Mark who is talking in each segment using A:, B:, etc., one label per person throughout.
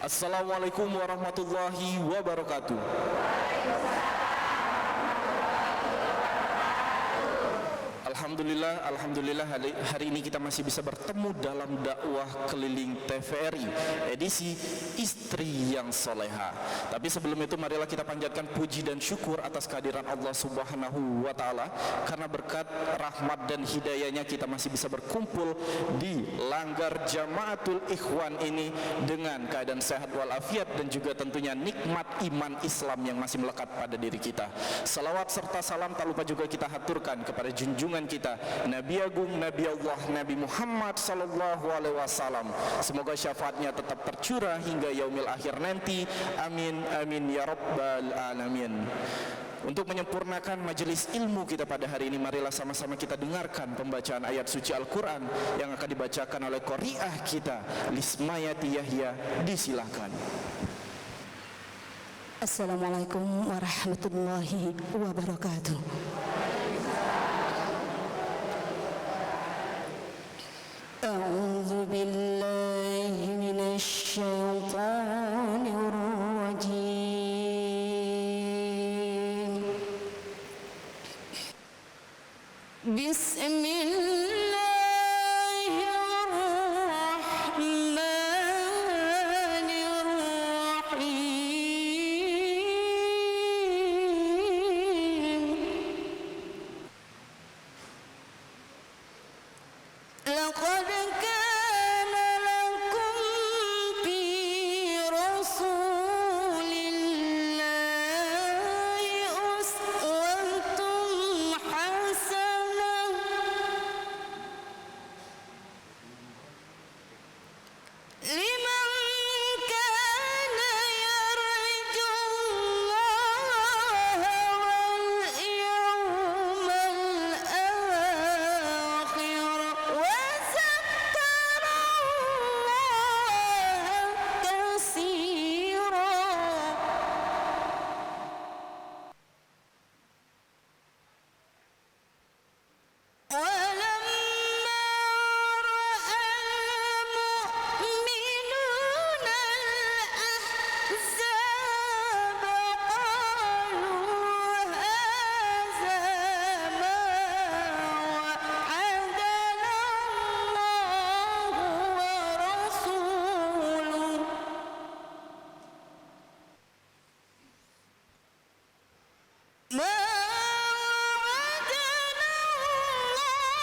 A: Assalamualaikum warahmatullahi wabarakatuh. Alhamdulillah hari ini kita masih bisa bertemu dalam dakwah keliling TVRI edisi Istri yang Soleha. Tapi sebelum itu marilah kita panjatkan puji dan syukur atas kehadiran Allah Subhanahu wa Ta'ala, karena berkat rahmat dan hidayahnya kita masih bisa berkumpul di langgar Jamaatul Ikhwan ini dengan keadaan sehat walafiat dan juga tentunya nikmat iman Islam yang masih melekat pada diri kita. Salawat serta salam tak lupa juga kita haturkan kepada junjungan kita Nabi Agung Nabi Allah Nabi Muhammad sallallahu alaihi wasallam. Semoga syafaatnya tetap tercurah hingga yaumil akhir nanti. Amin amin ya rabbal alamin. Untuk menyempurnakan majelis ilmu kita pada hari ini, marilah sama-sama kita dengarkan pembacaan ayat suci Al-Quran yang akan dibacakan oleh qari'ah kita Lismayati Yahya. Disilahkan.
B: Assalamualaikum warahmatullahi wabarakatuh. A'udzu billahi minasy syaithanir rajim. لقد كان لكم في رسول الله أسوة حسنة لمن كان يرجو الله واليوم الآخر وذكر الله كثيرا. ولما رأى المؤمنون الأحزاب قالوا هذا ما وعدنا الله ورسوله ما وعدنا الله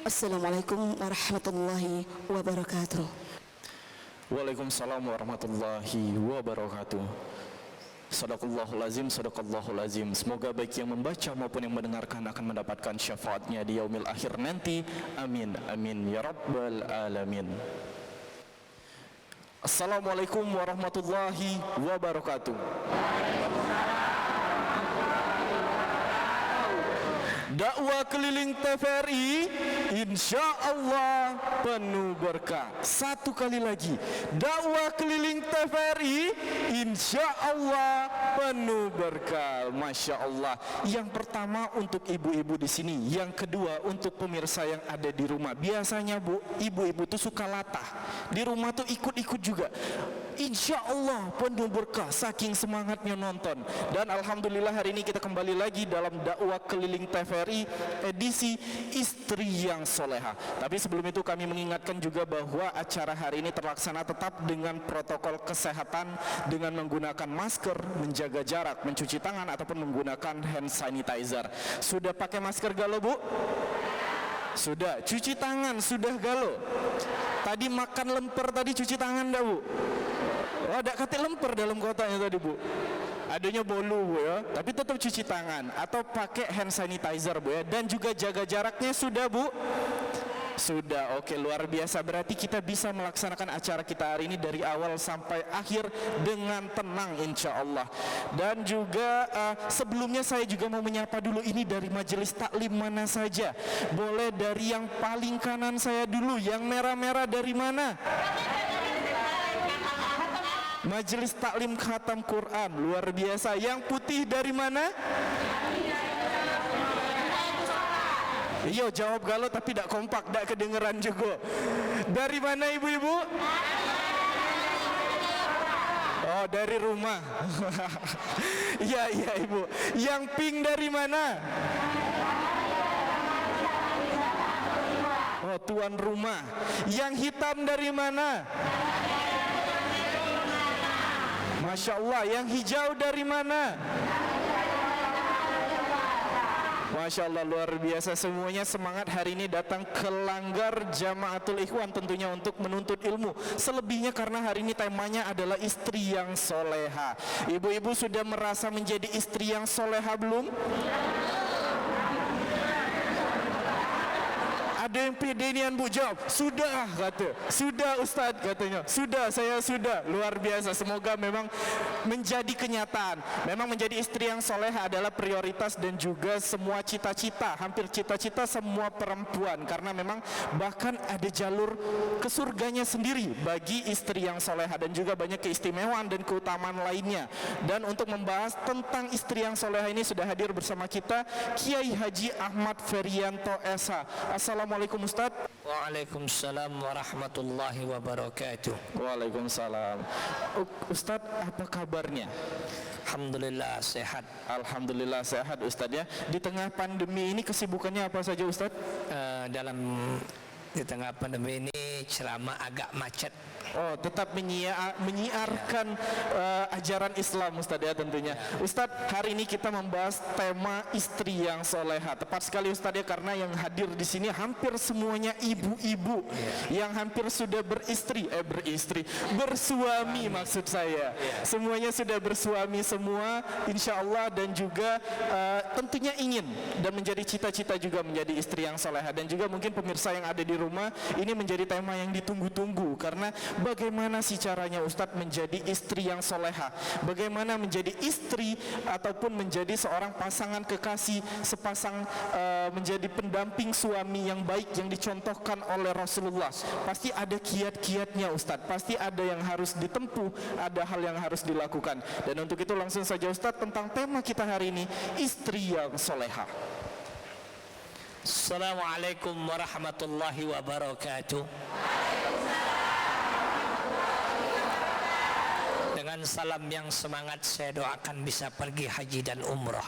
B: Assalamualaikum warahmatullahi wabarakatuh.
A: Waalaikumsalam warahmatullahi wabarakatuh. Sadaqallahul azim, sadaqallahul azim. Semoga baik yang membaca maupun yang mendengarkan akan mendapatkan syafaatnya di yaumil akhir nanti. Amin, amin ya rabbal alamin. Assalamualaikum warahmatullahi wabarakatuh. Dakwah keliling TVRI insya Allah penuh berkah. Satu kali lagi, dakwah keliling TVRI insya Allah penuh berkah. Masya Allah. Yang pertama untuk ibu-ibu di sini, yang kedua untuk pemirsa yang ada di rumah. Biasanya bu, ibu-ibu tuh suka latah di rumah tuh ikut-ikut juga. Insya Allah penuh berkah saking semangatnya nonton. Dan alhamdulillah hari ini kita kembali lagi dalam dakwah keliling TVRI edisi Istri yang Soleha. Tapi sebelum itu kami mengingatkan juga bahwa acara hari ini terlaksana tetap dengan protokol kesehatan, dengan menggunakan masker, menjaga jarak, mencuci tangan ataupun menggunakan hand sanitizer. Sudah pakai masker galau bu? Sudah. Cuci tangan sudah galau? Tadi makan lemper tadi cuci tangan dah bu? Oh, ada kata lemper dalam kotaknya tadi bu. Adanya bolu bu ya, tapi tetap cuci tangan atau pakai hand sanitizer bu ya. Dan juga jaga jaraknya sudah bu? Sudah, oke, luar biasa. Berarti kita bisa melaksanakan acara kita hari ini dari awal sampai akhir dengan tenang insya Allah. Dan juga sebelumnya saya juga mau menyapa dulu, ini dari majelis taklim mana saja. Boleh dari yang paling kanan saya dulu, yang merah-merah dari mana? Majelis taklim khatam Quran, luar biasa. Yang putih dari mana? Iya, jawab galau tapi tidak kompak, tidak kedengeran juga. Dari mana ibu-ibu? Oh, dari rumah. Iya, iya ibu. Yang pink dari mana? Oh, tuan rumah. Yang hitam dari mana? Masya Allah. Yang hijau dari mana? Masya Allah, luar biasa. Semuanya semangat hari ini datang ke Langgar Jamaatul Ikhwan tentunya untuk menuntut ilmu. Selebihnya karena hari ini temanya adalah istri yang soleha. Ibu-ibu sudah merasa menjadi istri yang soleha belum? Ada yang pede nian bu, jawab sudah, kata sudah Ustadz, katanya sudah, saya sudah. Luar biasa. Semoga memang menjadi kenyataan. Memang menjadi istri yang soleha adalah prioritas dan juga semua cita-cita, hampir cita-cita semua perempuan, karena memang bahkan ada jalur ke surganya sendiri bagi istri yang soleha dan juga banyak keistimewaan dan keutamaan lainnya. Dan untuk membahas tentang istri yang soleha ini sudah hadir bersama kita Kiai Haji Ahmad Ferianto SH. Assalamualaikum Ustaz.
C: Waalaikumsalam warahmatullahi wabarakatuh.
A: Waalaikumsalam. Ustaz, apa kabarnya?
C: Alhamdulillah sehat.
A: Alhamdulillah sehat Ustaz ya. Di tengah pandemi ini kesibukannya apa saja Ustaz?
C: Di tengah pandemi ini ceramah agak macet.
A: Oh, tetap menyiarkan ajaran Islam Ustaz ya tentunya. Ustaz, hari ini kita membahas tema istri yang soleha. Tepat sekali Ustaz ya, karena yang hadir di sini hampir semuanya ibu-ibu yang hampir sudah bersuami maksud saya. Semuanya sudah bersuami semua insya Allah, dan juga tentunya ingin dan menjadi cita-cita juga menjadi istri yang soleha. Dan juga mungkin pemirsa yang ada di rumah, ini menjadi tema yang ditunggu-tunggu, karena bagaimana sih caranya Ustadz menjadi istri yang soleha? Bagaimana menjadi istri ataupun menjadi seorang pasangan kekasih, sepasang menjadi pendamping suami yang baik yang dicontohkan oleh Rasulullah? Pasti ada kiat-kiatnya Ustadz, pasti ada yang harus ditempuh, ada hal yang harus dilakukan. Dan untuk itu langsung saja Ustadz tentang tema kita hari ini, istri yang soleha.
C: Assalamualaikum warahmatullahi wabarakatuh. Dengan salam yang semangat saya doakan bisa pergi haji dan umrah.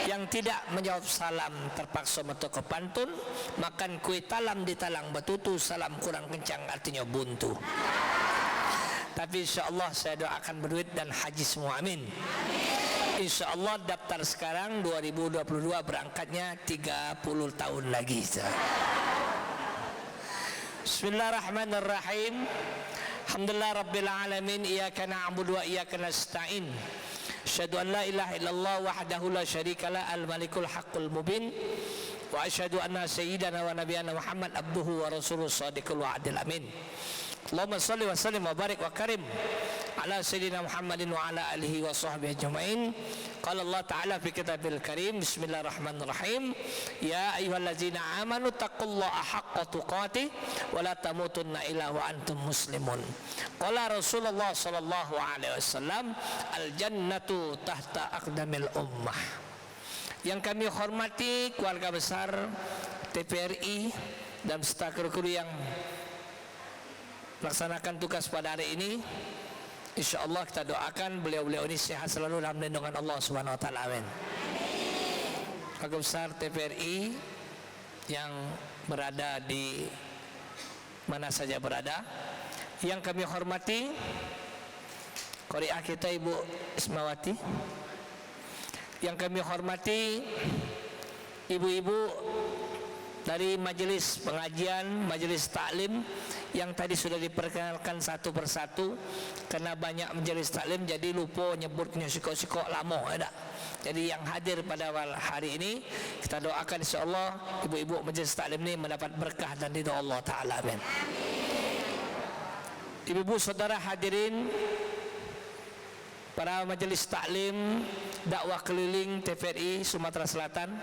C: Yang tidak menjawab salam terpaksa metu ke pantun, makan kue talam di talang betutu, salam kurang kencang artinya buntu. Tapi insya Allah saya doakan berduit dan haji semua, amin. Insya Allah daftar sekarang 2022, berangkatnya 30 tahun lagi. Bismillahirrahmanirrahim. Alhamdulillah rabbil alamin, iyyaka na'budu wa iyyaka nasta'in. Asyhadu an la ilaha illallah wahdahu la syarikalah al-malikul haqqul mubin. Wa asyhadu anna sayyidana wa nabiyana Muhammad abduhu wa rasuluhu shadiqul wa'dil amin. Allahumma salli wa sallim wa barik wa karim ala sayyidina Muhammadin wa ala alihi wa sahbihi ajma'in. Qala Allah ta'ala fi kitabil karim, bismillahirrahmanirrahim, ya ayyuhallazina amanu taqullaha haqqa tuqatih wa la tamutunna illa wa antum muslimun. Qala Rasulullah sallallahu alaihi wasallam, al jannatu tahta aqdamil ummah. Yang kami hormati keluarga besar TVRI dan staf kru yang melaksanakan tugas pada hari ini, insyaallah kita doakan beliau-beliau ini sehat selalu dalam lindungan Allah Subhanahu wa taala. Amin. Keluarga besar TVRI yang berada di mana saja berada, yang kami hormati Qori'ah kita Ibu Ismawati, yang kami hormati ibu-ibu dari majelis pengajian, majelis taklim yang tadi sudah diperkenalkan satu persatu, karena banyak majelis taklim jadi lupa nyebutnya sikok-sikok lama ada. Jadi yang hadir pada hari ini kita doakan insyaallah ibu-ibu majelis taklim ini mendapat berkah dan ridha Allah taala. Amin. Ibu-ibu saudara hadirin para majelis taklim dakwah keliling TVRI Sumatera Selatan,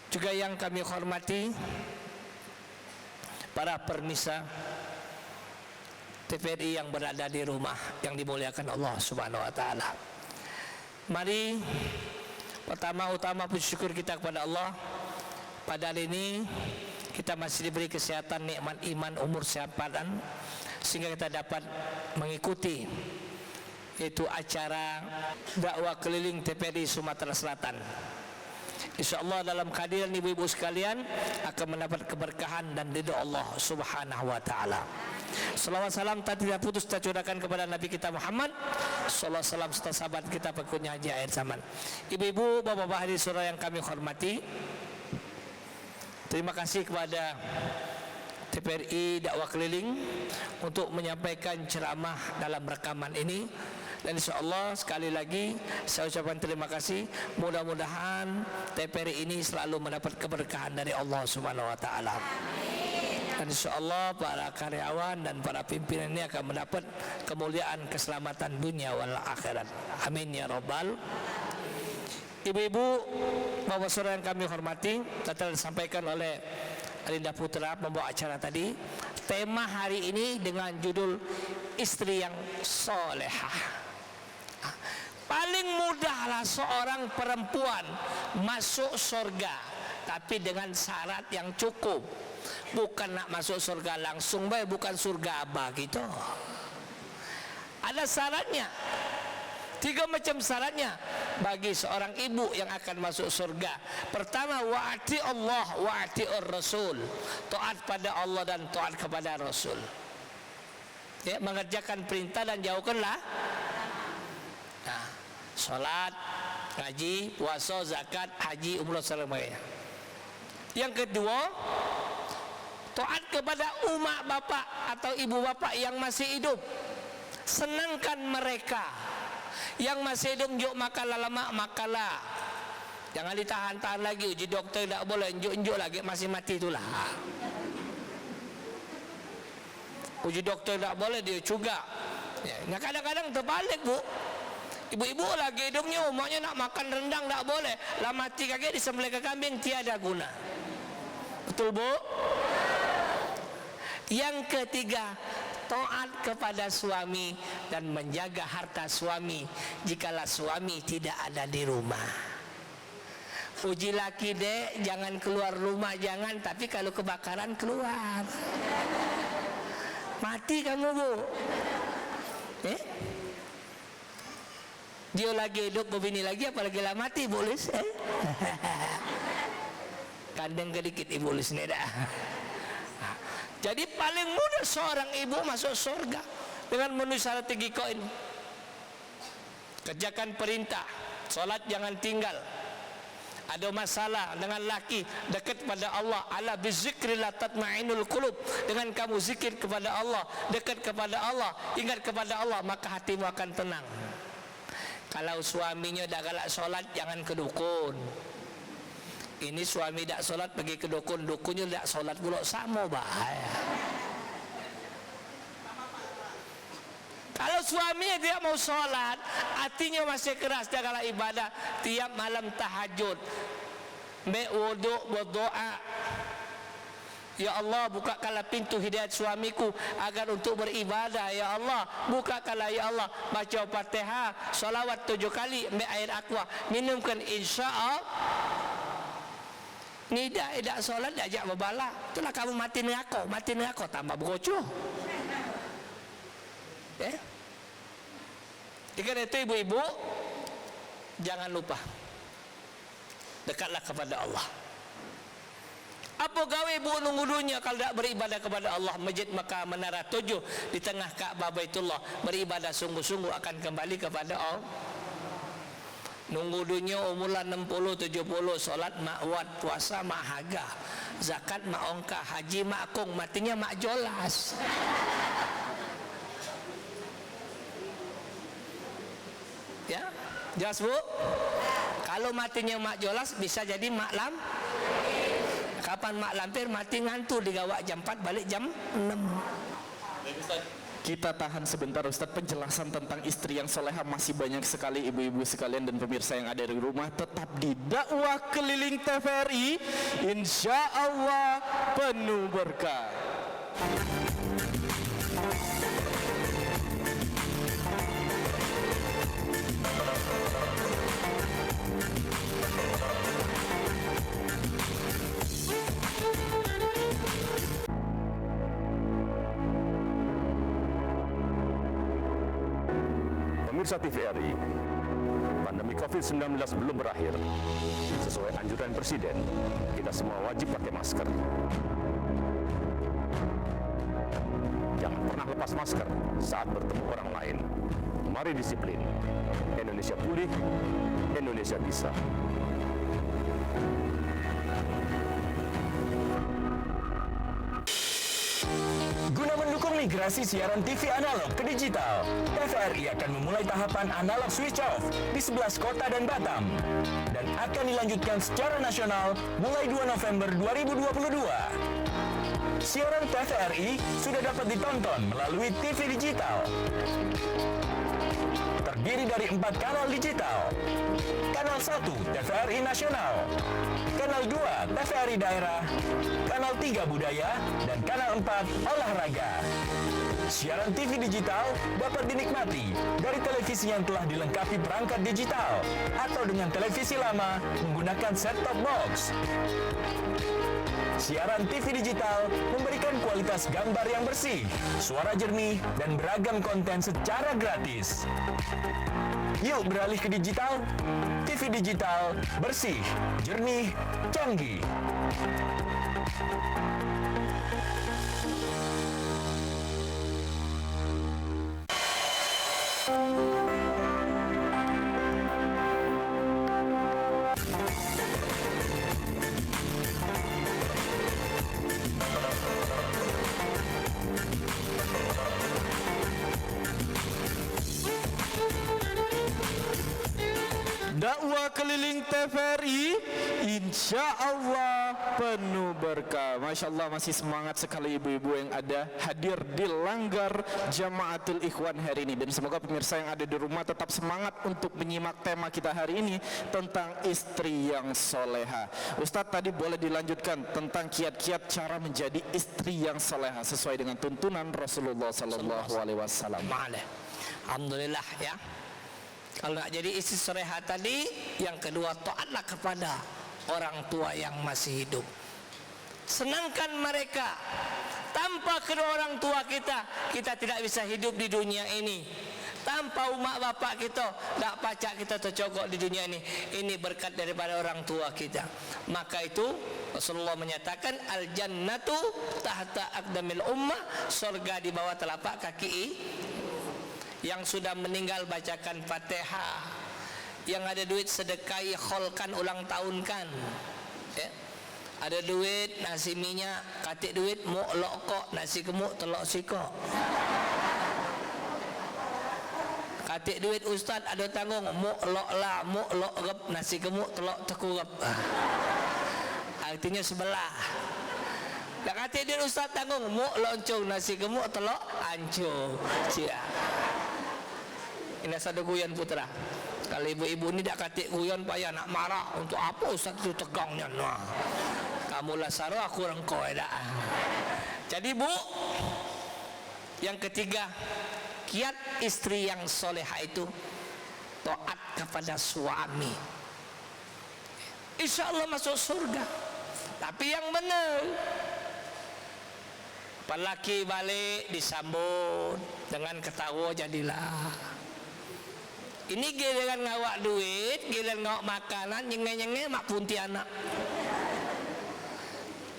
C: juga yang kami hormati para permisa TVRI yang berada di rumah yang dimuliakan Allah Subhanahu wa taala. Mari pertama-tama puji syukur kita kepada Allah, pada hari ini kita masih diberi kesehatan, nikmat iman, umur sehat badan, sehingga kita dapat mengikuti yaitu acara dakwah keliling TVRI Sumatera Selatan. InsyaAllah dalam kehadiran ibu-ibu sekalian akan mendapat keberkahan dan ridha Allah Subhanahu wa taala. Salawat salam tak tidak putus kita curahkan kepada Nabi kita Muhammad sallallahu alaihi wasallam serta sahabat kita pengikutnya haji akhir zaman. Ibu-ibu, bapak-bapak hadirin saudara yang kami hormati, terima kasih kepada TVRI dakwah keliling untuk menyampaikan ceramah dalam rekaman ini. Dan insyaallah sekali lagi saya ucapkan terima kasih. Mudah-mudahan TVRI ini selalu mendapat keberkahan dari Allah Subhanahu wa taala. Dan insyaallah para karyawan dan para pimpinan ini akan mendapat kemuliaan, keselamatan dunia wal akhirat. Amin ya rabbal. Ibu-ibu, bapak saudara yang kami hormati, telah disampaikan oleh Alinda Putra membawa acara tadi. Tema hari ini dengan judul istri yang solehah. Paling mudahlah seorang perempuan masuk surga, tapi dengan syarat yang cukup. Bukan nak masuk surga langsung, bukan surga abah gitu. Ada syaratnya. 3 macam syaratnya bagi seorang ibu yang akan masuk surga. Pertama, wa'ati Allah wa'ati'ur Rasul. Taat pada Allah dan taat kepada Rasul. Ya, mengerjakan perintah dan jauhkanlah. Nah, salat, ngaji, puasa, zakat, haji, umrah sebagainya. Yang kedua, taat kepada umat bapak atau ibu bapak yang masih hidup. Senangkan mereka. Yang masih hidup juk makalah lama makalah. Jangan ditahan-tahan lagi, uji dokter tak boleh, unjuk-unjuk lagi masih mati itulah. Uji dokter tak boleh, dia juga. Ya, nah kadang-kadang terbalik bu. Ibu-ibu lagi hidupnya, umatnya nak makan rendang tak boleh. Lah mati kaget disembelih ke kambing, tiada guna. Betul bu? Yang ketiga, taat kepada suami dan menjaga harta suami jikalau suami tidak ada di rumah. Uji laki dek, jangan keluar rumah, jangan, tapi kalau kebakaran keluar. Mati kamu bu. Dia lagi hidup begini lagi, apalagi lah mati boleh. Kandeng kedikit ibu lis ni dah. Jadi paling mudah seorang ibu masuk surga dengan memenuhi syarat 3 ini. kerjakan perintah, solat jangan tinggal. Ada masalah dengan laki, dekat kepada Allah. Ala bizikrillah tatma'inul qulub. Dengan kamu zikir kepada Allah, dekat kepada Allah, ingat kepada Allah, maka hatimu akan tenang. Kalau suaminya dah galak solat, jangan ke dukun. Ini suami dak solat pergi ke dukun, dukunnya dak solat pula, sama bahaya. Kalau suaminya tidak mau sholat, hatinya masih keras dalam ibadah, tiap malam tahajud, berwuduk, berdoa, ya Allah bukakanlah pintu hidayat suamiku agar untuk beribadah, ya Allah bukakanlah, ya Allah, baca Fatihah, salawat 7 kali, ambil air aqua, minumkan, insya-Allah. Ni dak solat, diajak berbala, itulah kamu mati neraka tambah bergocoh. Karena itu ibu-ibu, jangan lupa dekatlah kepada Allah. Apa gawe ibu nunggu dunia kalau tak beribadah kepada Allah? Masjid Makkah Menara 7 di tengah Ka'bah Baitullah, beribadah sungguh-sungguh akan kembali kepada Allah. Nunggu dunia umuran 60 70, solat makwat, puasa mak haga, zakat mak ongkah, haji mak kong, matinya mak jolas. Ya, jelas bu? Kalau matinya mak jolas bisa jadi mak lam. Kapan mak lampir? Mati ngantuk, digawak jam 4, balik jam 6.
A: Kita tahan sebentar Ustadz, penjelasan tentang istri yang soleha masih banyak sekali ibu-ibu sekalian dan pemirsa yang ada di rumah. Tetap di dakwah keliling TVRI, insya Allah penuh berkah.
D: Pemirsa TVRI, pandemi COVID-19 belum berakhir. Sesuai anjuran Presiden, kita semua wajib pakai masker. Jangan pernah lepas masker saat bertemu orang lain. Mari disiplin. Indonesia pulih, Indonesia bisa.
E: Guna mendukung migrasi siaran TV analog ke digital, TVRI akan memulai tahapan analog switch off di 11 kota dan Batam dan akan dilanjutkan secara nasional mulai 2 November 2022. Siaran TVRI sudah dapat ditonton melalui TV digital. Terdiri dari 4 kanal digital. Kanal 1 TVRI Nasional, Kanal 2 TVRI Daerah, Kanal 3 Budaya, dan Kanal 4 Olahraga. Siaran TV digital dapat dinikmati dari televisi yang telah dilengkapi perangkat digital atau dengan televisi lama menggunakan set-top box. Siaran TV digital memberikan kualitas gambar yang bersih, suara jernih, dan beragam konten secara gratis. Yuk beralih ke digital. TV digital bersih, jernih, canggih.
A: Dakwah keliling TVRI, insya Allah penuh berkah. Masya Allah, masih semangat sekali ibu-ibu yang ada hadir di Langgar Jamaatul Ikhwan hari ini. Dan semoga pemirsa yang ada di rumah tetap semangat untuk menyimak tema kita hari ini tentang istri yang soleha. Ustadz tadi boleh dilanjutkan tentang kiat-kiat cara menjadi istri yang soleha sesuai dengan tuntunan Rasulullah SAW.
C: Alhamdulillah ya. Kalau nak jadi istri soleha tadi, yang kedua taatlah kepada orang tua yang masih hidup. Senangkan mereka. Tanpa kedua orang tua kita, kita tidak bisa hidup di dunia ini. Tanpa umat bapak kita, tak pacak kita tercogok di dunia ini. Ini berkat daripada orang tua kita. Maka itu Rasulullah menyatakan al-jannatu tahta aqdamil ummah, surga di bawah telapak kaki. Yang sudah meninggal bacakan Fatihah. Yang ada duit sedekahi, kholkan, ulang tahunkan. Ya. Ada duit nasi minyak, katik duit muk lokok, nasi gemuk telok sikok. Katik duit ustaz ada tanggung muk lok la, muk lok gep, nasi gemuk telok tekurep. Artinya sebelah. Dah katik duit ustaz tanggung muk loncong, nasi gemuk telok hancur. Cia. Ini satu guyon putra. Kalau ibu-ibu ni tak katik guyon payah nak marah. Untuk apa ustaz tu tegangnya? Nah, kamulah saro, aku rengkau dah. Jadi bu, yang ketiga, kiat istri yang soleha itu taat kepada suami. Insya Allah masuk surga. Tapi yang benar. Pelaki balik disambut dengan ketawa jadilah. Ini giliran ngawak duit, giliran ngawak makanan, nyengeng-nyengeng mak puntianak.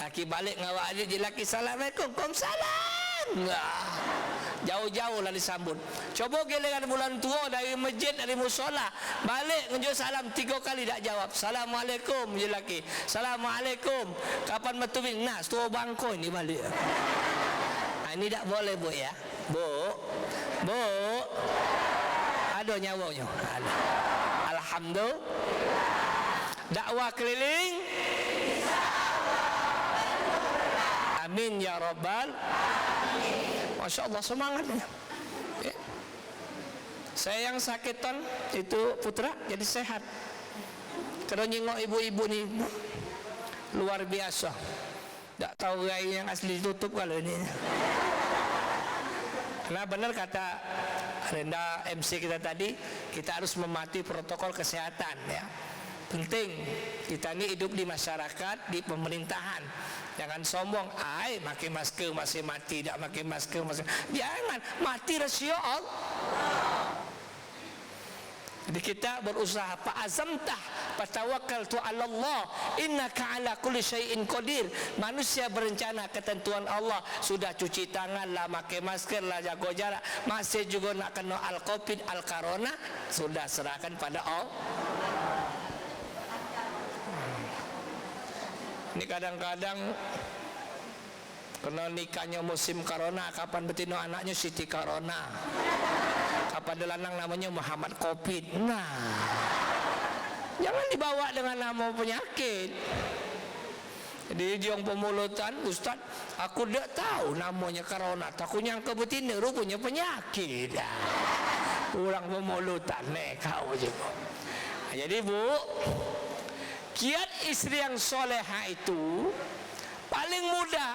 C: Laki balik ngawak adik, dia laki assalamualaikum, waalaikumsalam. Jauh-jauh lah disambut. Coba giliran bulan tua dari masjid, dari musola, balik ngejut salam 3 kali tak jawab. Assalamualaikum, dia laki. Assalamualaikum. Kapan metubin? Nah, setua bangkoi ni balik. Nah, ini tak boleh bu ya. Bu. Ada nyawanya. Alhamdulillah. Dakwah keliling. Amin ya rabbal. Masya Allah semangatnya. Ya. Saya yang sakit ton itu putra jadi sehat. Kalau nyengok ibu-ibu ni luar biasa. Tak tahu rai yang asli ditutup kalau ini. Karena benar kata Renda MC kita tadi, kita harus mematuhi protokol kesehatan ya. Penting kita ini hidup di masyarakat, di pemerintahan. Jangan sombong, pakai masker masih mati, tak pakai masker masih. Jangan mati rasio Allah. Jadi kita berusaha fa'azamtah fatawakkaltu 'ala Allah innaka 'ala kulli syai'in qadir. Manusia berencana ketentuan Allah, sudah cuci tangan lah, pakai masker lah, jaga jarak, masih juga nak kena al-covid, al-corona, sudah serahkan pada Allah. Ini kadang-kadang kena nikahnya musim corona, kapan betina anaknya Siti Corona, kapan ada lanang namanya Muhammad Covid. Nah, jangan dibawa dengan nama penyakit. Jadi yang pemulutan, Ustaz, aku tak tahu namanya corona, aku nyangka betina rupanya penyakit. Orang pemulutan kau je. Jadi bu, kiat istri yang soleha itu paling mudah.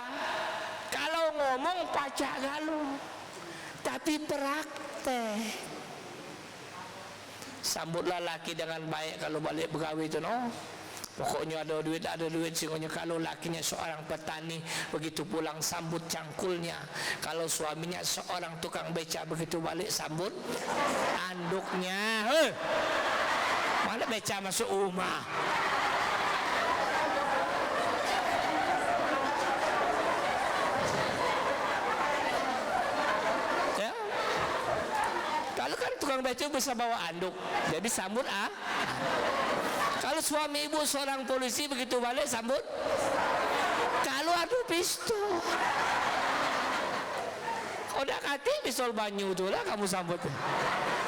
C: Kalau ngomong pacak galuh, tapi praktek. Sambutlah laki dengan baik kalau balik bergawi itu, no. Pokoknya ada duit, sehingga kalau lakinya seorang petani, begitu pulang sambut cangkulnya. Kalau suaminya seorang tukang beca, begitu balik sambut anduknya. Mana beca masuk rumah? Tukang beca bisa bawa anduk, jadi sambut Kalau suami ibu seorang polisi, begitu balik sambut. Kalau adu pistol, udah kati pistol banyu tu lah kamu sambut.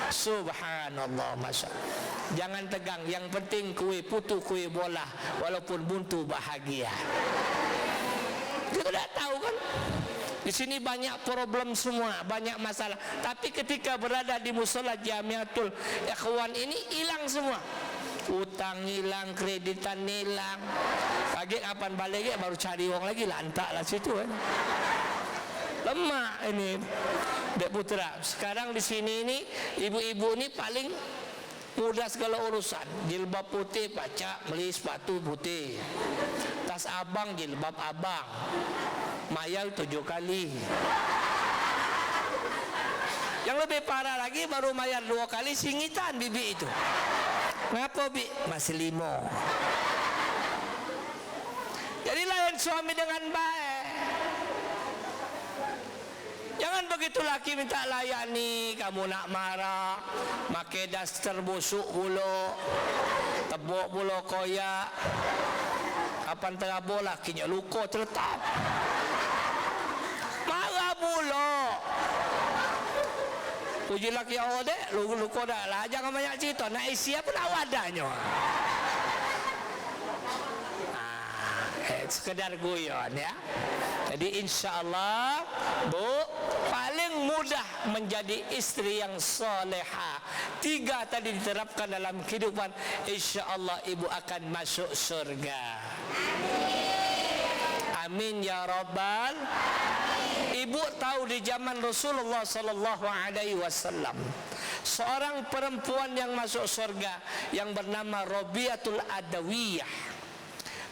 C: Subhanallah, masya. Jangan tegang, yang penting kue putu, kue bola, walaupun buntu bahagia. Kita dah tahu kan? Di sini banyak problem semua, banyak masalah. Tapi ketika berada di musola Jamiatul Ikhwan ini hilang semua. Utang hilang, kreditan hilang. Pagi kapan balik baru cari uang lagi, lantak lah situ kan. Lemah ini Dek Putra. Sekarang di sini ini ibu-ibu ini paling mudah segala urusan. Jilbab putih, pacak, beli sepatu putih. Tas abang, jilbab abang. Mayal 7 kali. Yang lebih parah lagi, baru mayar 2 kali singitan bibi itu. Kenapa bi? Masih 5. Jadi layan suami dengan baik. Jangan begitu laki minta layani, kamu nak marah, pakai daster busuk bulu, tebuk bulu koyak, kapan tengah bola, kinya luko terletak. Marah bulu. Puji laki awak dek, luko dah lah, jangan banyak cerita, nak isi apa nak wadahnya. Sekedar guyon ya. Jadi insya-Allah Bu, paling mudah menjadi istri yang soleha. 3 tadi diterapkan dalam kehidupan, insya-Allah ibu akan masuk surga. Amin ya rabbal. Ibu tahu di zaman Rasulullah sallallahu alaihi wasallam seorang perempuan yang masuk surga yang bernama Rabi'atul Adawiyah.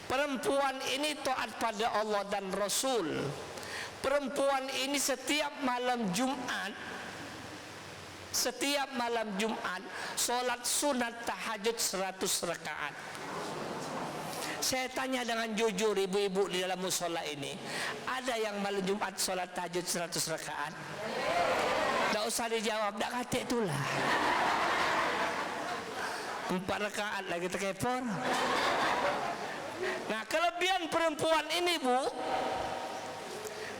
C: Perempuan ini taat pada Allah dan Rasul. Perempuan ini setiap malam Jumat solat sunat tahajud 100 rakaat. Saya tanya dengan jujur ibu-ibu di dalam musola ini, ada yang malam Jumat solat tahajud 100 rakaat? Tak usah dijawab, tak kata itulah 4 rakaat lagi terkepor. Nah, kelebihan perempuan ini Bu,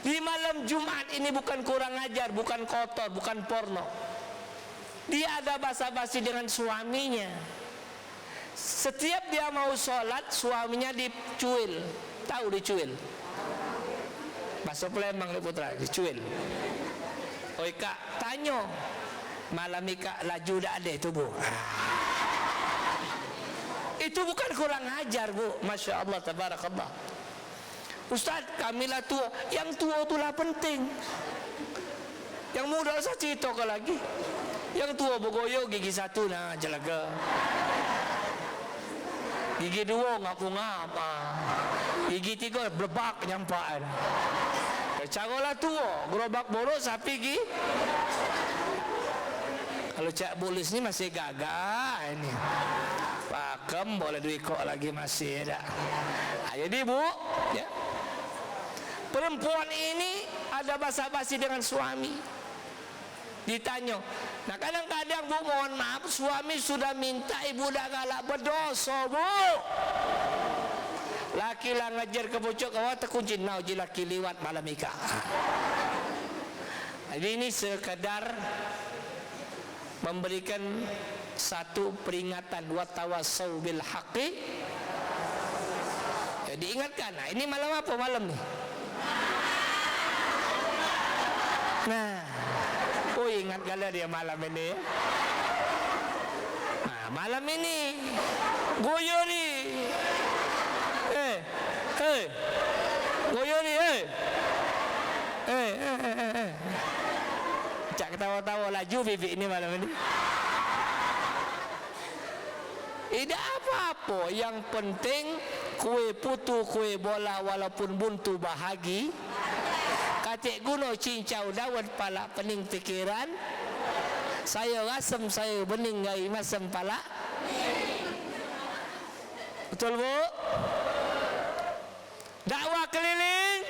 C: di malam Jumat ini bukan kurang ajar, bukan kotor, bukan porno. Dia ada basa-basi dengan suaminya. Setiap dia mau sholat, suaminya dicuil. Tahu dicuil? Bahasa Palembang nih putra, dicuil. Oi kak, tanyo, malam ika laju dah ada itu Bu. Itu bukan kurang ajar Bu, Masya Allah, tabarakallah. Ustaz, kamilah tua, yang tua itulah penting. Yang muda saya cerita lagi. Yang tua bergoyo gigi 1 nah jelaga. Gigi 2 ngapa-ngapa. Gigi 3 berbak nyampak. Caralah tua, gerobak borok sapi gigi. Kalau cak bolis ni masih gagah ini. Pakem boleh duit kok lagi masih ada. Jadi Bu, ya. Perempuan ini ada basa-basi dengan suami. Ditanya. Nah kadang-kadang Bu, mohon maaf, suami sudah minta ibu dah galak berdosa Bu. Laki lah ngajar ke pucuk awak terkunci nau je laki liwat malam ika. Jadi ini sekadar memberikan satu peringatan, wa tawassaw bil haqqi. Jadi ingatkan, nah ini malam apa malam nih? Nah, oh ingat kali dia malam ini. Nah, malam ini goyo nih. Goyo nih, Cak ketawa-tawa laju bibi ini malam ini. Tidak apa-apa, yang penting kue putu kue bola walaupun buntu bahagi. Katik guno cincau daun pala pening pikiran. Saya rasem saya bening gai masem pala. Betul Bu? Dakwah keliling.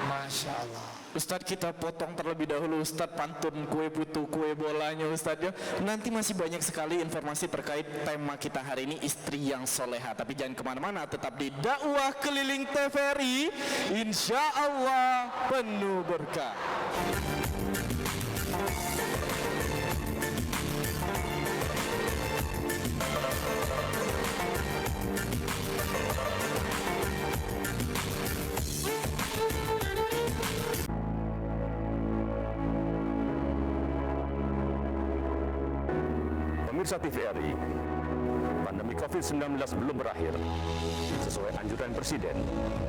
C: Masya Allah.
A: Ustadz, kita potong terlebih dahulu Ustadz pantun kue putu kue bolanya Ustadz ya. Nanti masih banyak sekali informasi terkait tema kita hari ini, istri yang soleha. Tapi jangan kemana-mana, tetap di dakwah keliling TVRI. Insya Allah penuh berkah.
D: Pemirsa TVRI, pandemi COVID-19 belum berakhir. Sesuai anjuran Presiden,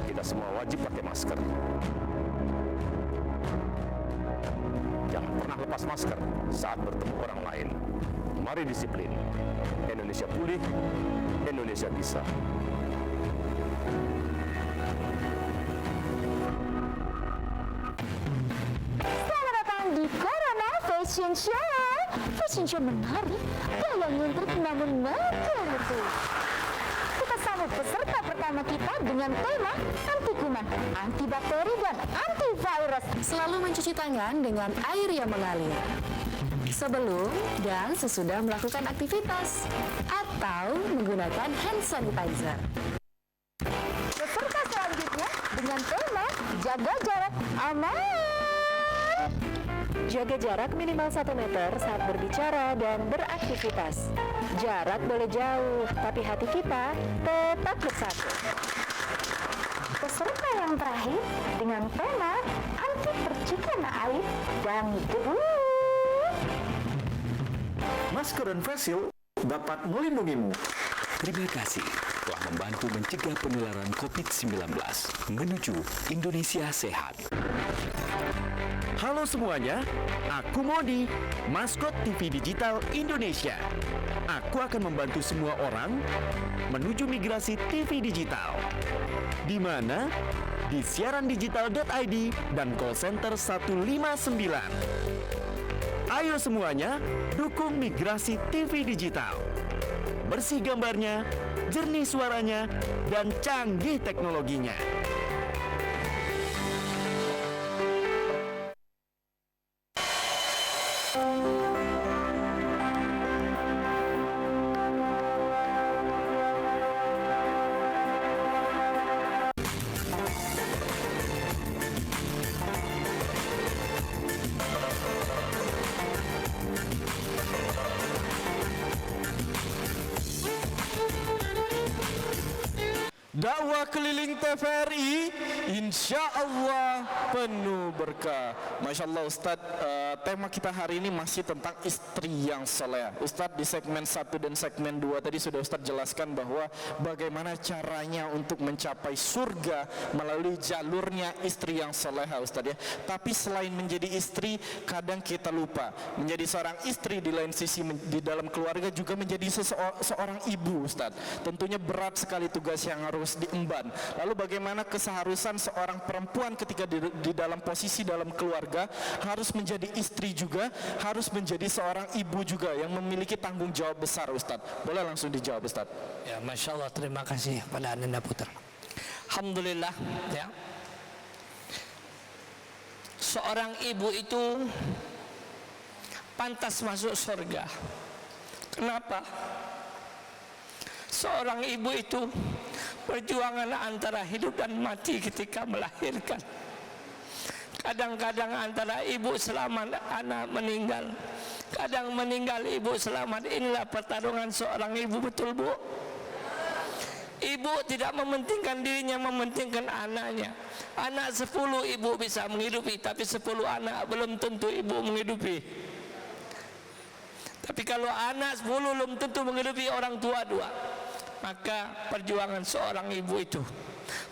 D: kita semua wajib pakai masker. Jangan pernah lepas masker saat bertemu orang lain. Mari disiplin. Indonesia pulih, Indonesia bisa.
F: Selamat datang di Corona Fashion Show. Fashion Show menarik, gaya unik namun mengerti. Kita sama bertemu peserta pertama kita dengan tema anti kuman, anti bakteri, dan antivirus.
G: Selalu mencuci tangan dengan air yang mengalir sebelum dan sesudah melakukan aktivitas atau menggunakan hand sanitizer.
F: Peserta selanjutnya dengan tema jaga jarak aman.
G: Jaga jarak minimal 1 meter saat berbicara dan beraktivitas. Jarak boleh jauh, tapi hati kita tetap bersatu.
F: Peserta yang terakhir dengan tema anti percikan air dan debu.
H: Masker dan face shield dapat melindungimu.
I: Terima kasih telah membantu mencegah penularan COVID-19 menuju Indonesia sehat.
H: Halo semuanya, aku Modi, maskot TV Digital Indonesia. Aku akan membantu semua orang menuju migrasi TV digital. Di mana? Di siarandigital.id dan call center 159. Ayo semuanya, dukung migrasi TV digital. Bersih gambarnya, jernih suaranya, dan canggih teknologinya.
A: Dakwah keliling TVRI insya Allah penuh berkah. Masya Allah Ustadz, tema kita hari ini masih tentang istri yang soleh. Ustadz di segmen 1 dan segmen 2 tadi sudah Ustadz jelaskan bahwa bagaimana caranya untuk mencapai surga melalui jalurnya istri yang soleha Ustadz ya. Tapi selain menjadi istri, kadang kita lupa menjadi seorang istri, di lain sisi di dalam keluarga juga menjadi seorang ibu Ustadz. Tentunya berat sekali tugas yang harus diemban. Lalu bagaimana keseharusan seorang perempuan ketika di dalam posisi dalam keluarga harus menjadi istri juga, harus menjadi seorang ibu juga yang memiliki tanggung jawab besar Ustadz. Boleh langsung dijawab Ustadz?
C: Ya, Masya Allah, terima kasih pada Ananda Putra. Alhamdulillah ya. Seorang ibu itu pantas masuk surga. Kenapa? Seorang ibu itu perjuangan antara hidup dan mati ketika melahirkan. Kadang-kadang antara ibu selamat, anak meninggal. Kadang meninggal, ibu selamat. Inilah pertarungan seorang ibu, betul Bu? Ibu tidak mementingkan dirinya, mementingkan anaknya. Anak 10 ibu bisa menghidupi, tapi 10 anak belum tentu ibu menghidupi. Tapi kalau anak 10 belum tentu menghidupi orang tua 2. Maka perjuangan seorang ibu itu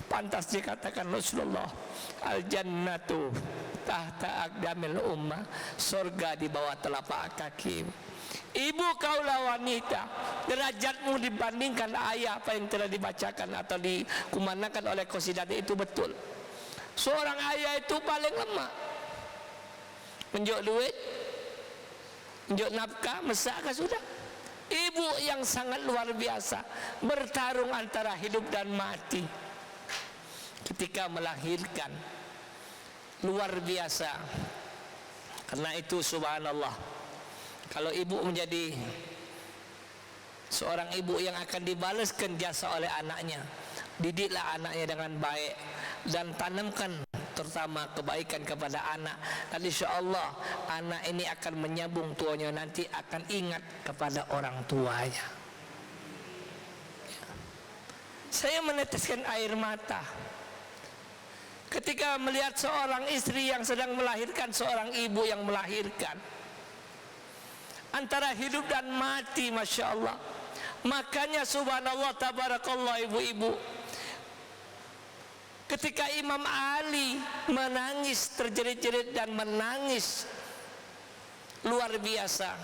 C: pantas dikatakan Rasulullah, al-jannatu tahta aqdamil ummah, surga di bawah telapak kaki. Ibu kaulah wanita, derajatmu dibandingkan ayah, apa yang telah dibacakan atau dikumandangkan oleh Qasidani itu betul. Seorang ayah itu paling lemah, menjuk duit, menjuk nafkah, mesakah sudah. Ibu yang sangat luar biasa, bertarung antara hidup dan mati ketika melahirkan, luar biasa. Karena itu subhanallah, kalau ibu menjadi seorang ibu yang akan dibalaskan jasa oleh anaknya, didiklah anaknya dengan baik dan tanamkan terutama kebaikan kepada anak, dan insyaallah anak ini akan menyambung tuanya, nanti akan ingat kepada orang tuanya. Saya meneteskan air mata ketika melihat seorang istri yang sedang melahirkan, seorang ibu yang melahirkan, antara hidup dan mati, Masya Allah. Makanya subhanallah tabarakallah ibu-ibu, ketika Imam Ali menangis terjerit-jerit dan menangis luar biasa,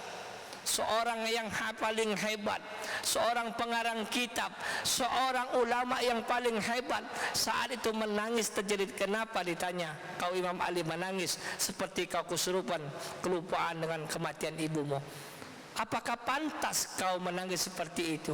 C: seorang yang paling hebat, seorang pengarang kitab, seorang ulama yang paling hebat, saat itu menangis terjerit. Kenapa ditanya? Kau Imam Ali menangis seperti kau kesurupan, kelupaan dengan kematian ibumu. Apakah pantas kau menangis seperti itu?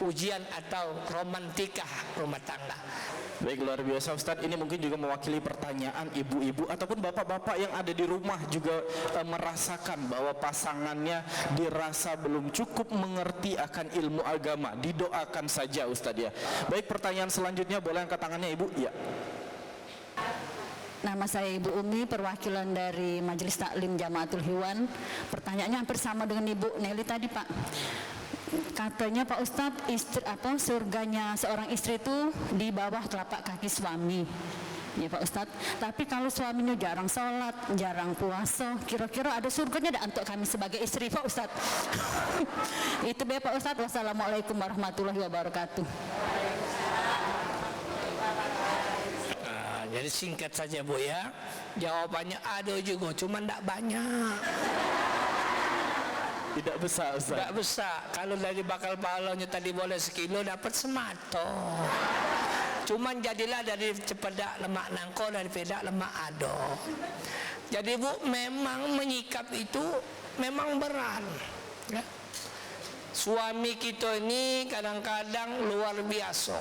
C: ujian atau romantika rumah tangga.
A: Baik, luar biasa Ustadz. Ini mungkin juga mewakili pertanyaan ibu-ibu ataupun bapak-bapak yang ada di rumah juga merasakan bahwa pasangannya dirasa belum cukup mengerti akan ilmu agama. Didoakan saja Ustadz ya. Baik, pertanyaan selanjutnya boleh angkat tangannya Ibu? Ya.
J: Nama saya Ibu Umi, perwakilan dari Majelis Taklim Jamaatul Hiwan. Pertanyaannya hampir sama dengan Ibu Nelly tadi, Pak. Katanya Pak Ustadz, surganya seorang istri itu di bawah telapak kaki suami. Ya Pak Ustadz, tapi kalau suaminya jarang sholat, jarang puasa, kira-kira ada surganya tidak untuk kami sebagai istri Pak Ustadz? Itu ya Pak Ustadz. Wassalamualaikum warahmatullahi wabarakatuh.
C: Jadi singkat saja Bu ya, jawabannya ada juga, cuma tidak banyak.
A: Tidak besar Ustaz.
C: Tidak besar. Kalau dari bakal pahalanya tadi boleh sekilo, dapat semato. Cuman jadilah dari cepedak lemak nangko, dari pedak lemak ado. Jadi Bu, memang menyikap itu memang berat ya. Suami kita ini kadang-kadang luar biasa.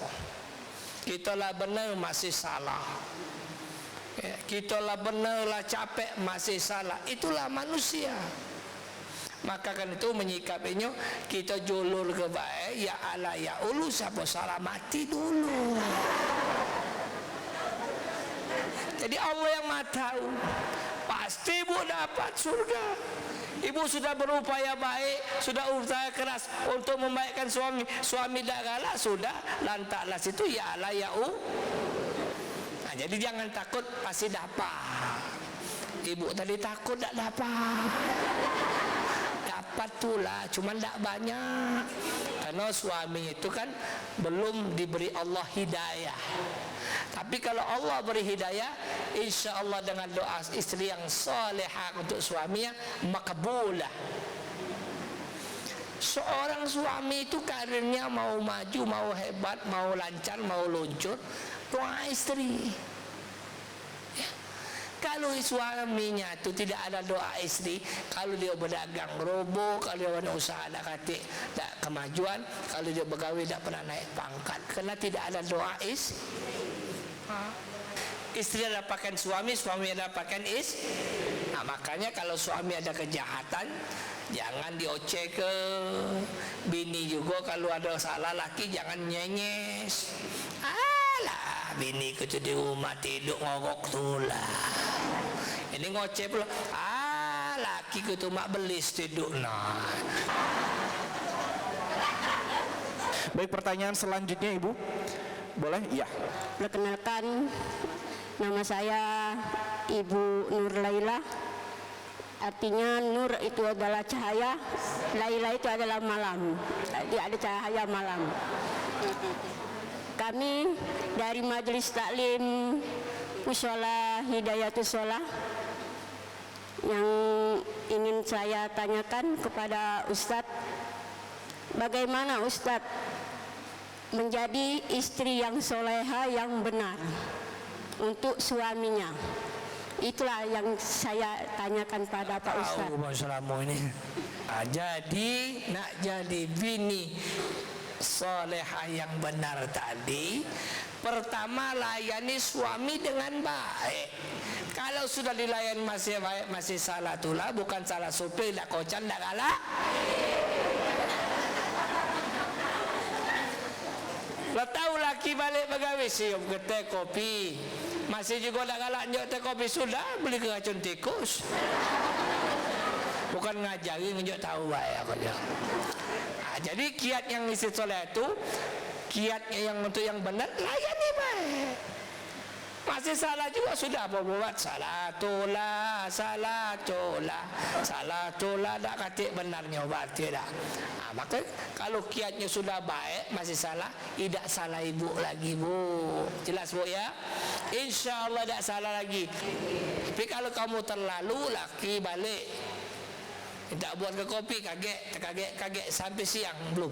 C: Kita lah benar masih salah ya, kita lah benar lah capek masih salah. Itulah manusia. Maka kan itu menyikapinya, kita julur ke baik, ya Allah ya ulu, siapa salah mati dulu. Jadi Allah yang maha tahu. Pasti Ibu dapat surga. Ibu sudah berupaya baik, sudah usaha keras untuk membaikkan suami. Suami dah galak, sudah lantaklah situ ya Allah ya u. Nah, jadi jangan takut, pasti dapat. Ibu tadi takut tak dapat. Dapat tulah, cuma tak banyak. Karena suami itu kan belum diberi Allah hidayah. Tapi kalau Allah beri hidayah, insya Allah dengan doa istri yang salehah untuk suaminya, makbulah. Seorang suami itu karirnya mau maju, mau hebat, mau lancar, mau luncur, doa istri. Kalau suaminya itu tidak ada doa istri, kalau dia berdagang robo, kalau dia ada usaha ada katik, tak kemajuan, kalau dia bergawe tak pernah naik pangkat, karena tidak ada doa istri. Istri ada dapatkan suami, suami ada dapatkan istri. Nah, makanya kalau suami ada kejahatan, jangan dioceh ke bini juga. Kalau ada salah laki, jangan nyenyes. Alah, bini ku di rumah tidur ngogok tulah. Ini ngoceh pula. Laki ku tu mak belis tidur nah.
A: Baik, pertanyaan selanjutnya Ibu. Boleh? Iya.
B: Perkenalkan, nama saya Ibu Nur Laila. Artinya Nur itu adalah cahaya, Laila itu adalah malam. Jadi ada cahaya malam. Kami dari Majelis Taklim Mushola Hidayatus Sholah, yang ingin saya tanyakan kepada Ustadz, bagaimana Ustadz menjadi istri yang soleha yang benar untuk suaminya? Itulah yang saya tanyakan pada Pak Ustadz.
C: Ini. Nah, jadi nak jadi bini soleha yang benar tadi, pertama layani suami dengan baik. Kalau sudah dilayani masih baik, masih salah tulah, bukan salah supir, tak kocan, tak galak. Lo tahu laki balik pegawai siup ke teh kopi, masih juga tak galak njok teh kopi, sudah beli ke racun tikus. Bukan ngajari njok tahu baik apa aja. Nah, jadi kiat yang istri soleh itu, kiatnya yang untuk yang benar, layani baik. Masih salah juga sudah apa buat salah tola tak katik benarnya berarti dah. Nah, maka kalau kiatnya sudah baik masih salah, tidak salah ibu lagi Bu. Jelas Bu ya? Insya Allah tidak salah lagi. Tapi kalau kamu terlalu laki balik, tidak buat ke kopi, kaget sampai siang belum.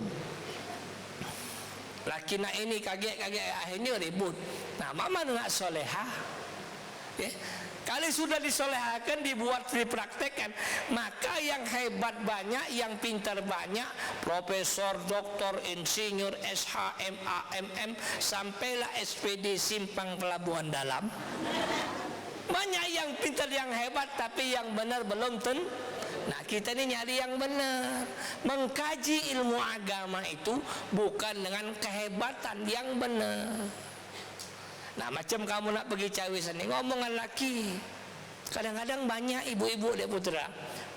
C: Laki nak ini kaget akhirnya ribut. Nah, mama nak solehah, Ya. Kali sudah disolehakan, dibuat, dipraktekkan, maka yang hebat banyak, yang pintar banyak, profesor, doktor, insinyur, SH, MA, MM, sampailah SPD Simpang Pelabuhan Dalam. Banyak yang pintar, yang hebat, tapi yang benar belum tentu. Nah, kita ini nyari yang benar. Mengkaji ilmu agama itu bukan dengan kehebatan, yang benar. Nah, macam kamu nak pergi cawisan ni, ngomongan laki. Kadang-kadang banyak ibu-ibu dia putra,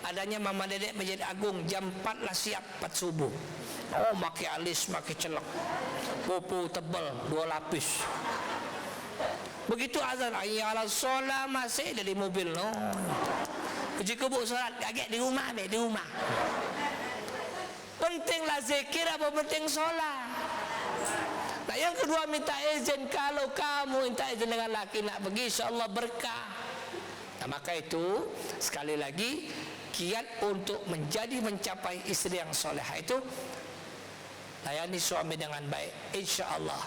C: adanya mama dedek Masjid Agung, jam 4 lah siap, 4 subuh. Oh, pakai alis, pakai celak, kupu tebal 2 lapis. Begitu azan, ayat ala solat, masih dari mobil, no. Puji kubuk solat, agak di rumah, di rumah. Pentinglah zikir apa penting solat? Nah, yang kedua minta izin. Kalau kamu minta izin dengan laki nak pergi, insya-Allah berkah. Nah, maka itu sekali lagi kiat untuk mencapai istri yang solehah itu layani suami dengan baik, insya-Allah.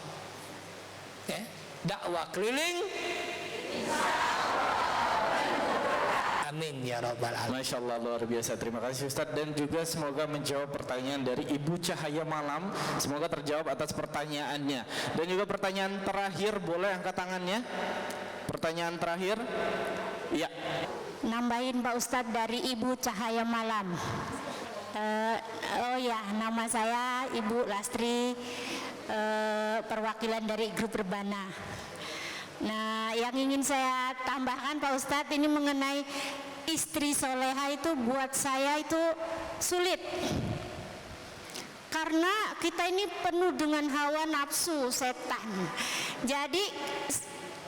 C: Ya, dakwah keliling. Amin ya rabbal alamin.
A: Masya Allah, luar biasa. Terima kasih Ustaz, dan juga semoga menjawab pertanyaan dari Ibu Cahaya Malam. Semoga terjawab atas pertanyaannya. Dan juga pertanyaan terakhir, boleh angkat tangannya? Pertanyaan terakhir. Ya.
F: Nambahin Pak Ustadz dari Ibu Cahaya Malam. Oh ya, nama saya Ibu Lastri, perwakilan dari grup Rebana. Nah, yang ingin saya tambahkan Pak Ustadz ini mengenai istri soleha itu buat saya itu sulit. Karena kita ini penuh dengan hawa nafsu setan. Jadi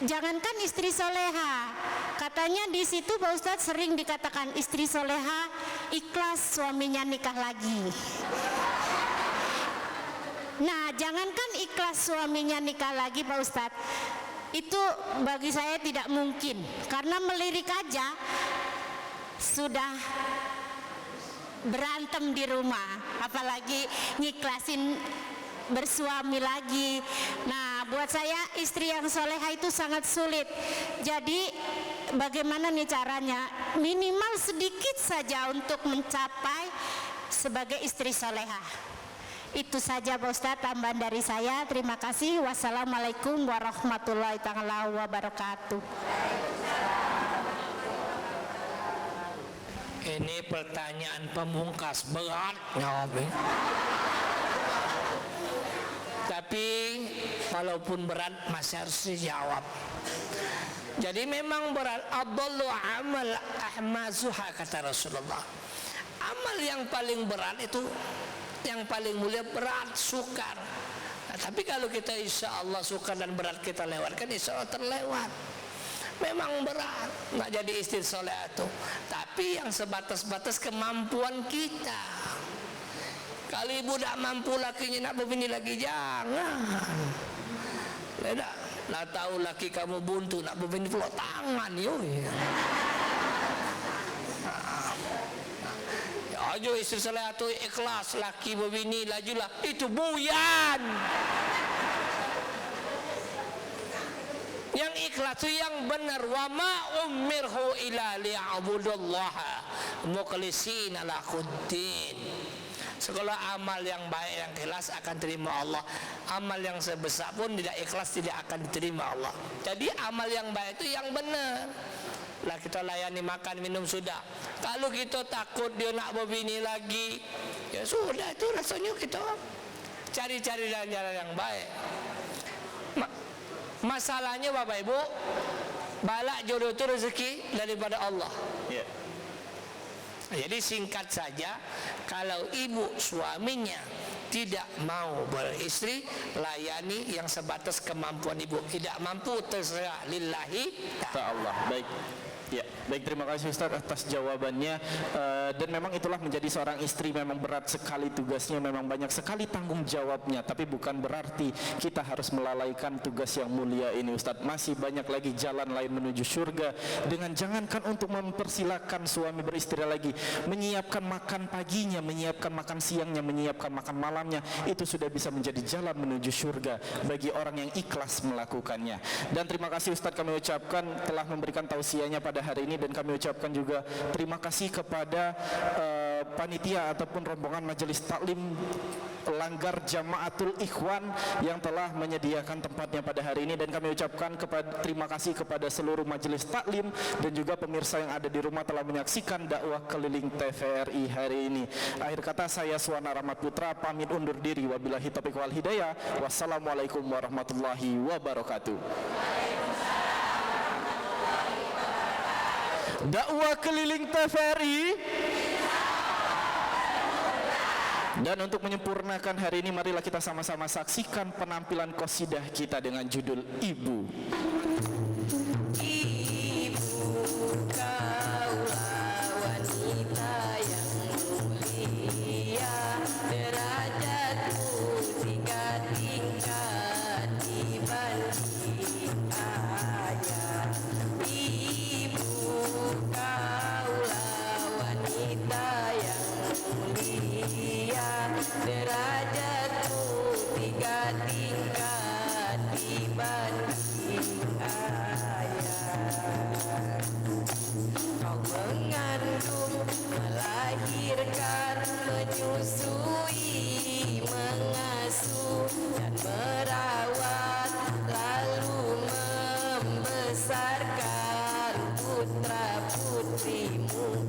F: jangankan istri soleha, katanya di situ Pak Ustadz sering dikatakan istri soleha ikhlas suaminya nikah lagi. Nah, jangankan ikhlas suaminya nikah lagi Pak Ustadz, itu bagi saya tidak mungkin, karena melirik aja sudah berantem di rumah, apalagi ngiklasin bersuami lagi. Nah, buat saya istri yang soleha itu sangat sulit. Jadi bagaimana nih caranya? Minimal sedikit saja untuk mencapai sebagai istri soleha. Itu saja Pak Ustadz tambahan dari saya. Terima kasih. Wassalamualaikum warahmatullahi taala wabarakatuh.
C: Ini pertanyaan pemungkas, berat jawabnya. Tapi walaupun berat masih harus dijawab. Jadi memang berat. Adallu amal ahmazuha, kata Rasulullah. Amal yang paling berat itu, yang paling mulia berat, sukar. Nah, tapi kalau kita insya Allah sukar dan berat kita lewatkan, insya Allah terlewat. Memang berat nggak jadi istri soleh itu, tapi yang sebatas-batas kemampuan kita. Kalau ibu tidak mampu lakinya nak berbini lagi, jangan. Tidak, lah tahu laki kamu buntu nak berbini peluk tangan, yoi. Ajo istri soleh itu ikhlas, laki berbini lajulah, itu buyan. Yang ikhlas itu yang benar. Wa ma umirhu ila liya'budullaha mukhlisina lahuddin. Segala amal yang baik, yang ikhlas akan terima Allah. Amal yang sebesar pun tidak ikhlas tidak akan diterima Allah. Jadi amal yang baik itu yang benar. Lah kita layani makan minum sudah. Kalau kita takut dia nak berbini lagi, ya sudah, itu rasanya kita cari-cari jalan-jalan yang baik. Masalahnya Bapak Ibu, balak jodoh itu rezeki daripada Allah.
A: Yeah.
C: Jadi singkat saja, kalau ibu suaminya tidak mau beristri, layani yang sebatas kemampuan ibu. Tidak mampu, terserah lillahi
A: ta'ala. Baik. Ya, baik, terima kasih Ustaz atas jawabannya. Dan memang itulah menjadi seorang istri, memang berat sekali tugasnya, memang banyak sekali tanggung jawabnya. Tapi bukan berarti kita harus melalaikan tugas yang mulia ini Ustaz. Masih banyak lagi jalan lain menuju surga. Dengan jangankan untuk mempersilahkan suami beristri lagi, menyiapkan makan paginya, menyiapkan makan siangnya, menyiapkan makan malamnya, itu sudah bisa menjadi jalan menuju surga bagi orang yang ikhlas melakukannya. Dan terima kasih Ustaz kami ucapkan telah memberikan tausiahnya pada hari ini, dan kami ucapkan juga terima kasih kepada panitia ataupun rombongan majelis taklim Langgar Jamaatul Ikhwan yang telah menyediakan tempatnya pada hari ini, dan kami ucapkan terima kasih kepada seluruh majelis taklim dan juga pemirsa yang ada di rumah telah menyaksikan dakwah keliling TVRI hari ini. Akhir kata saya Suwana Rahmat Putra pamit undur diri, wabillahi taufiq wal hidayah. Wassalamualaikum warahmatullahi wabarakatuh. Dakwah keliling TVRI. Dan untuk menyempurnakan hari ini, marilah kita sama-sama saksikan penampilan qasidah kita dengan judul Ibu.
K: Ibu, kaulah wanita yang mulia, derajatmu 3 tingkat dibanding ayah. Ibu, kaulah wanita yang mulia, derajatmu 3 tingkat dibanding ayah. Kau mengandung, melahirkan, menyusui, mengasuh dan merawat, lalu membesarkan putra putrimu.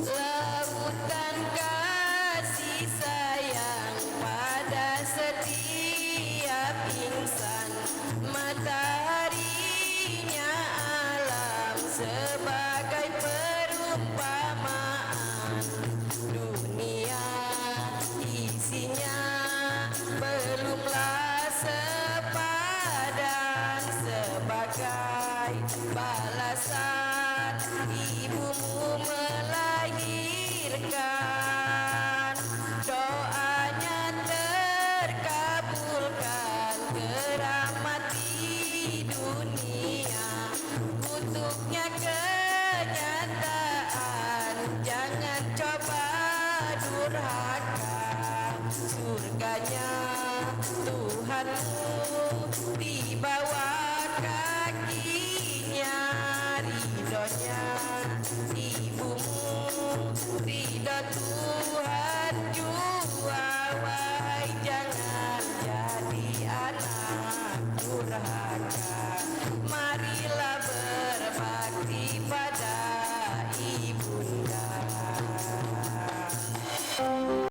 K: Lautan kasih sayang pada setiap insan, mataharinya alam sebagai perumpamaan. Dunia isinya belumlah sepadan, sebagai balasan ibumu melahirkan. Doanya terkabulkan, keramat di dunia, kutuknya kenyataan. Jangan coba durhaka, surganya Tuhanmu di bawah